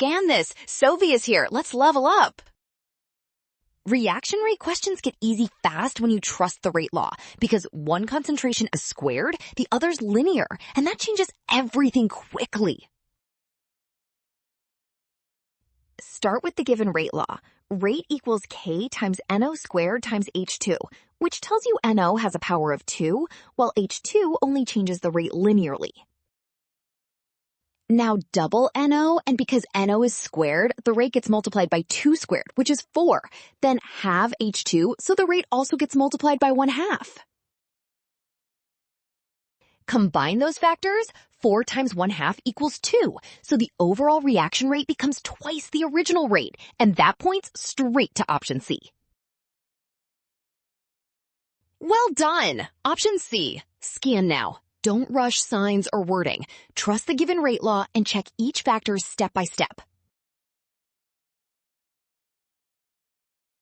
scan this. Sovi is here. Let's level up. Reaction rate questions get easy fast when you trust the rate law, because one concentration is squared, the other's linear, and that changes everything quickly. Start with the given rate law. Rate equals K times NO squared times H2, which tells you NO has a power of 2, while H2 only changes the rate linearly. Now double NO, and because NO is squared, the rate gets multiplied by 2 squared, which is 4. Then halve H2, so the rate also gets multiplied by 1/2. Combine those factors, 4 times 1/2 equals 2, so the overall reaction rate becomes twice the original rate, and that points straight to option C. Well done! Option C. Scan now. Don't rush signs or wording. Trust the given rate law and check each factor step by step.